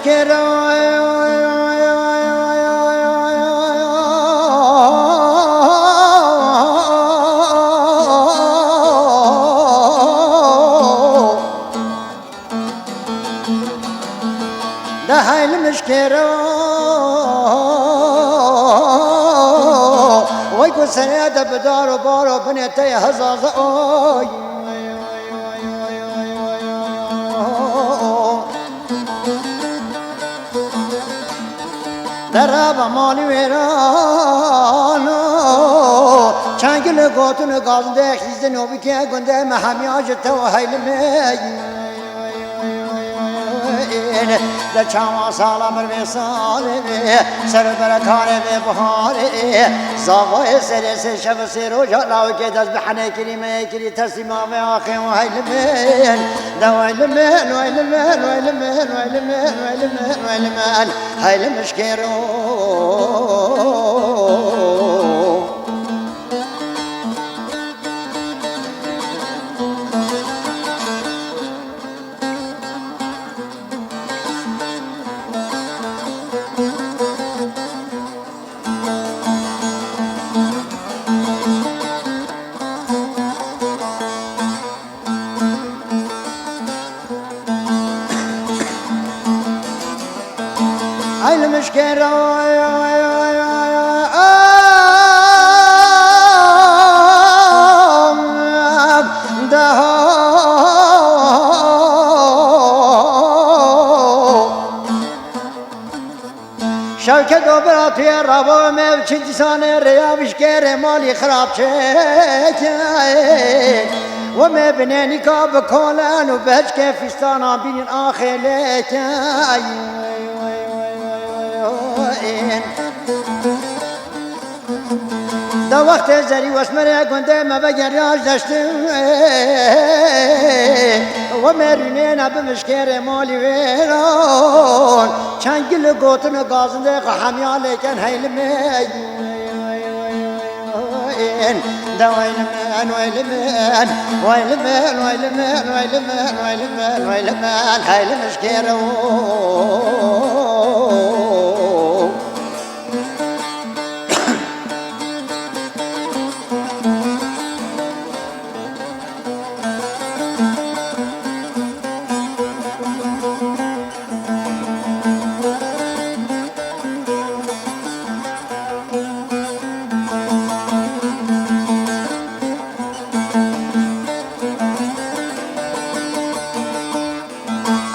مشكلة ده هاي المشكلة ويكون سنة بدار وبارو بنيتي هزازة درابا مالي ويرانو چنگل گوتون گازده خیزنو بکه گنده محمی آجتا و هیلمه ده چاوا سالا مروی ساله سر برکاره به بحاره زاغای سر سر شب سر و جلاو که دست بحنه کریمه کری تسلیما و آخه و هیلمن ده ویلمن ویلمن ویلمن ویلمن ویلمن ویلمن هیلمش کرو المشكلة شوكة دوبراتي الربو موچي جساني ريابش كيري مالي خراب شيك وما بناني كاب كولان وبهج كيفستانا بين الآخر ليك ده وقت زری واسمره گنده ما بگریاش داشتم و مرینه نبمشکر مالی ویران چنگل گوتن گازنده خمیاله کن هیلمه ده ویلمن ویلمن ویلمن ویلمن ویلمن ویلمن ویلمن هیلمشکر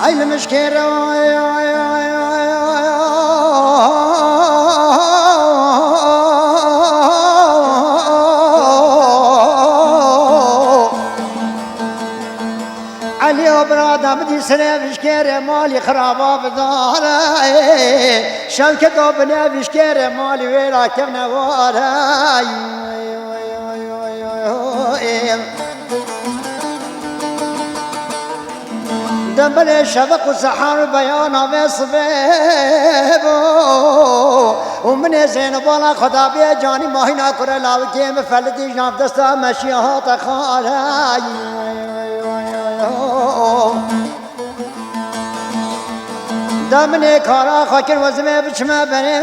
المشكلة علي وبرادا بدي سنة بشكير مالي خرابة بدارة شوكة وبنا بشكير مالي ويلا كبنا وارا دنبل شفق وسحار بيانا بصبيبو ومن زين بالا خدا بيا جاني ماهينا كره لاو كيم فلدي جناب دستا مشيات خالاي دمني كارا خاكر وزمه بچمه بني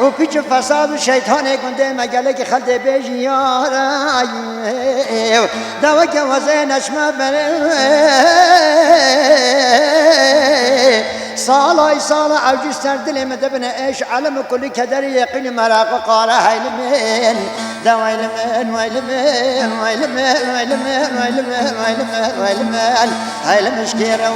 و پیچ فساد و شیطان گنده مگله که خلده بیجی یارای دوا که وزه نشمه بره سالای سالا عوجی سر دل مدبن ایش علم کلی کدری یقین مراق قاره هیلمین دوا ویلمین ویلمین ویلمین ویلمین ویلمین ویلمین ویلمین هیلمش کیرو